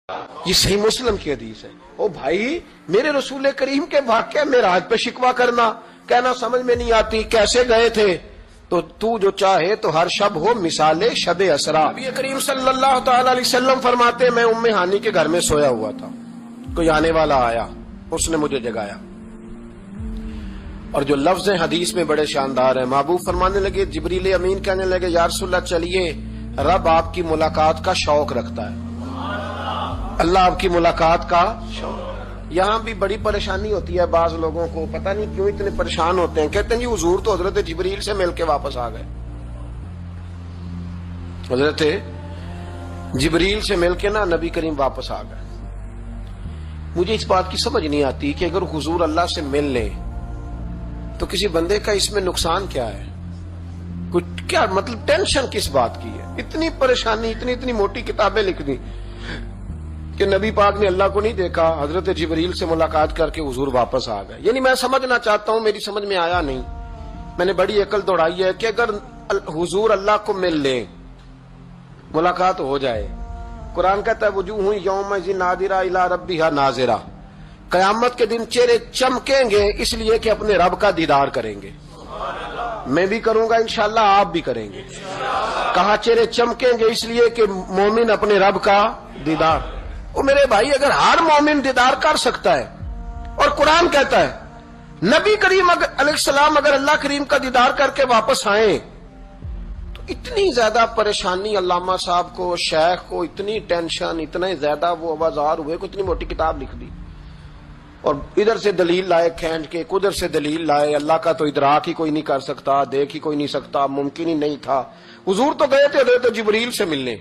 یہ صحیح مسلم کی حدیث ہے۔ او بھائی، میرے رسول کریم کے واقعہ معراج پہ شکوہ کرنا، کہنا سمجھ میں نہیں آتی کیسے گئے تھے، تو جو چاہے تو ہر شب ہو مثال شب اسرا۔ نبی کریم صلی اللہ تعالی علیہ وسلم فرماتے میں ام ہانی کے گھر میں سویا ہوا تھا، کوئی آنے والا آیا، اس نے مجھے جگایا، اور جو لفظ حدیث میں بڑے شاندار ہیں۔ محبوب فرمانے لگے، جبریل امین کہنے لگے یا رسول اللہ چلیے، رب آپ کی ملاقات کا شوق رکھتا ہے، اللہ آپ کی ملاقات کا شوق۔ یہاں بھی بڑی پریشانی ہوتی ہے بعض لوگوں کو، پتہ نہیں کیوں اتنے پریشان ہوتے ہیں، کہتے ہیں جی حضور تو حضرت جبریل سے مل کے واپس آ گئے، حضرت جبریل سے مل کے نا نبی کریم واپس آ گئے۔ مجھے اس بات کی سمجھ نہیں آتی کہ اگر حضور اللہ سے مل لیں تو کسی بندے کا اس میں نقصان کیا ہے، کچھ کیا مطلب ٹینشن کس بات کی ہے، اتنی پریشانی، اتنی موٹی کتابیں لکھ دی کہ نبی پاک نے اللہ کو نہیں دیکھا، حضرت جبریل سے ملاقات کر کے حضور واپس آ گئے۔ یعنی میں سمجھنا چاہتا ہوں، میری سمجھ میں آیا نہیں، میں نے بڑی عقل دوڑائی ہے کہ اگر حضور اللہ کو مل لیں، ملاقات ہو جائے، قرآن کہتا ہے وجوہ یومئذ ناظرہ الی ربہا ناظرہ، قیامت کے دن چہرے چمکیں گے اس لیے کہ اپنے رب کا دیدار کریں گے۔ میں بھی کروں گا انشاءاللہ، آپ بھی کریں گے۔ کہا چہرے چمکیں گے اس لیے کہ مومن اپنے رب کا دیدار۔ وہ میرے بھائی، اگر ہر مومن دیدار کر سکتا ہے، اور قرآن کہتا ہے نبی کریم علیہ السلام اگر اللہ کریم کا دیدار کر کے واپس آئیں تو اتنی زیادہ پریشانی علامہ صاحب کو، شیخ کو، اتنی ٹینشن، اتنے زیادہ وہ آوازار ہوئے کہ اتنی موٹی کتاب لکھ دی، اور ادھر سے دلیل لائے کھینچ کے، ادھر سے دلیل لائے، اللہ کا تو ادراک ہی کوئی نہیں کر سکتا، دیکھ ہی کوئی نہیں سکتا، ممکن ہی نہیں تھا، حضور تو گئے تھے حضرت جبریل سے ملنے۔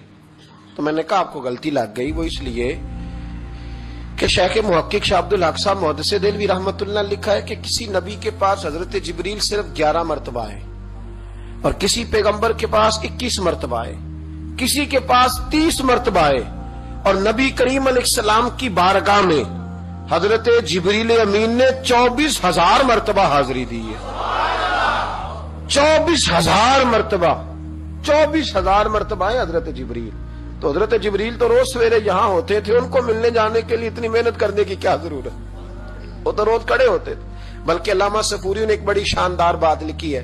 تو میں نے کہا آپ کو غلطی لگ گئی، وہ اس لیے کہ شیخ محقق شاہ عبد الحق صاحب محدث دہلوی رحمۃ اللہ نے لکھا ہے کہ کسی نبی کے پاس حضرت جبریل صرف 11 مرتبہ ہے، اور کسی پیغمبر کے پاس 21 مرتبہ ہے، کسی کے پاس 30 مرتبہ ہے، اور نبی کریم علیہ السلام کی بارگاہ میں حضرت جبریل امین نے 24,000 مرتبہ حاضری دی ہے۔ 24,000 مرتبہ، 24,000 مرتبہ ہے حضرت جبریل۔ تو حضرت جبریل تو روز سویرے یہاں ہوتے تھے، ان کو ملنے جانے کے لیے اتنی محنت کرنے کی کیا ضرورت، وہ تو روز کھڑے ہوتے تھے۔ بلکہ علامہ صفوری نے ایک بڑی شاندار بات لکھی ہے،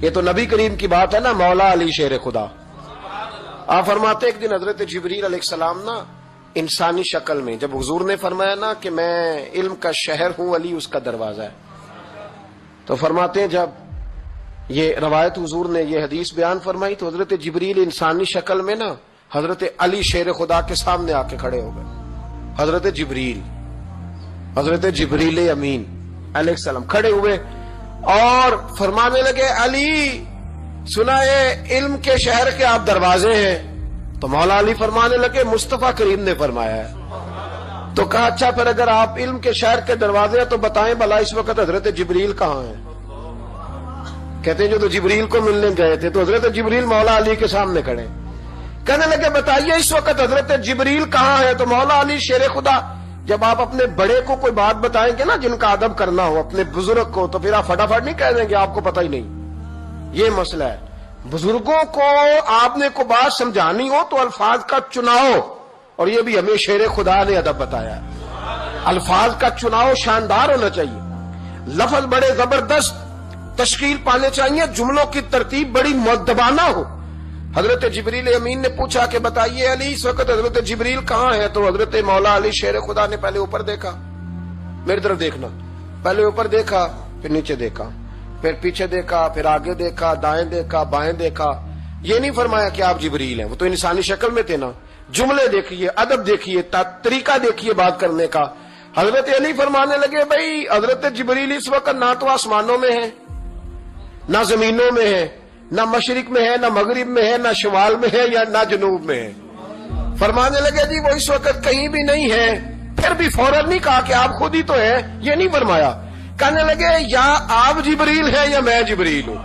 یہ تو نبی کریم کی بات ہے نا، مولا علی شیر خدا۔ آپ فرماتے ایک دن حضرت جبریل علیہ السلام نا انسانی شکل میں، جب حضور نے فرمایا نا کہ میں علم کا شہر ہوں، علی اس کا دروازہ ہے، تو فرماتے ہیں جب یہ روایت حضور نے یہ حدیث بیان فرمائی تو حضرت جبریل انسانی شکل میں نا حضرت علی شیر خدا کے سامنے آ کے کھڑے ہو گئے۔ حضرت جبریل امین علیہ السلام کھڑے ہوئے اور فرمانے لگے علی سنا ہے علم کے شہر کے آپ دروازے ہیں، تو مولا علی فرمانے لگے مصطفیٰ کریم نے فرمایا ہے۔ تو کہا اچھا پھر اگر آپ علم کے شہر کے دروازے ہیں تو بتائیں بھلا اس وقت حضرت جبریل کہاں ہیں؟ کہتے ہیں جو تو جبریل کو ملنے گئے تھے، تو حضرت جبریل مولا علی کے سامنے کھڑے، کہنے لگے بتائیے اس وقت حضرت جبریل کہاں ہے؟ تو مولا علی شیر خدا، جب آپ اپنے بڑے کو کوئی بات بتائیں گے نا جن کا ادب کرنا ہو اپنے بزرگ کو، تو پھر آپ فٹافٹ نہیں کہہ دیں گے آپ کو پتہ ہی نہیں۔ یہ مسئلہ ہے، بزرگوں کو آپ نے کو بات سمجھانی ہو تو الفاظ کا چناؤ، اور یہ بھی ہمیں شیر خدا نے ادب بتایا ہے، الفاظ کا چناؤ شاندار ہونا چاہیے، لفظ بڑے زبردست تشکیل پانے چاہیے، جملوں کی ترتیب بڑی مؤدبانہ ہو۔ حضرت جبریل امین نے پوچھا کہ بتائیے علی اس وقت حضرت جبریل کہاں ہے؟ تو حضرت مولا علی شیر خدا نے پہلے اوپر دیکھا، میری طرف دیکھنا، پہلے اوپر دیکھا، پھر نیچے دیکھا، پھر پیچھے دیکھا، پھر آگے دیکھا، دائیں دیکھا، بائیں دیکھا۔ یہ نہیں فرمایا کہ آپ جبریل ہیں، وہ تو انسانی شکل میں تھے نا۔ جملے دیکھیے، ادب دیکھیے، طریقہ دیکھیے بات کرنے کا۔ حضرت علی فرمانے لگے بھائی حضرت جبریل اس وقت نہ تو آسمانوں میں ہے، نہ زمینوں میں ہے، نہ مشرق میں ہے، نہ مغرب میں ہے، نہ شمال میں ہے، یا نہ جنوب میں ہے۔ فرمانے لگے جی وہ اس وقت کہیں بھی نہیں ہے۔ پھر بھی فوراً نہیں کہا کہ آپ خود ہی تو ہیں، یہ نہیں فرمایا، کہنے لگے یا آپ جبریل ہیں یا میں جبریل ہوں،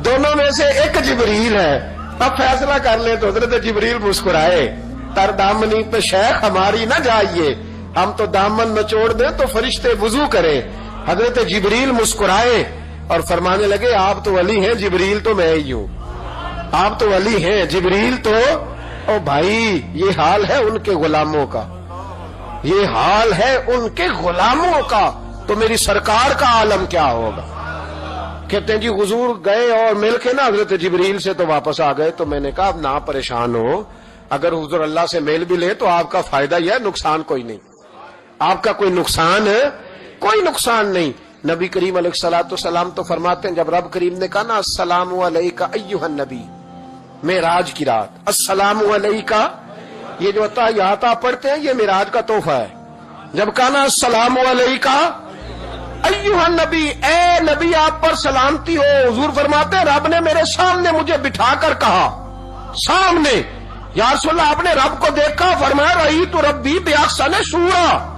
دونوں میں سے ایک جبریل ہے، اب فیصلہ کر لیں۔ تو حضرت جبریل مسکرائے، تر دامنی پہ شیخ ہماری نہ جائیے، ہم تو دامن نچوڑ دیں تو فرشتے وضو کریں۔ حضرت جبریل مسکرائے اور فرمانے لگے آپ تو ولی ہیں، جبریل تو میں ہی ہوں، آپ تو ولی ہیں، جبریل تو او بھائی یہ حال ہے ان کے غلاموں کا، یہ حال ہے ان کے غلاموں کا، تو میری سرکار کا عالم کیا ہوگا؟ کہتے ہیں جی حضور گئے اور مل کے نا حضرت جبریل سے تو واپس آ گئے، تو میں نے کہا اب نہ پریشان ہو، اگر حضور اللہ سے میل بھی لے تو آپ کا فائدہ یہ ہے، نقصان کوئی نہیں، آپ کا کوئی نقصان ہے، کوئی نقصان نہیں۔ نبی کریم علیہ الصلوۃ والسلام تو فرماتے ہیں، جب رب کریم نے کہا نا السلام علیک ایھا النبی، معراج کی رات، السلام علیک، یہ جو تحیات آپ پڑھتے ہیں یہ معراج کا تحفہ ہے۔ جب کہا نا السلام علیک ایھا النبی، اے نبی آپ پر سلامتی ہو، حضور فرماتے ہیں رب نے میرے سامنے مجھے بٹھا کر کہا، سامنے، یا رسول اللہ آپ نے رب کو دیکھا، فرمایا رأیت ربی بأحسن صورۃ،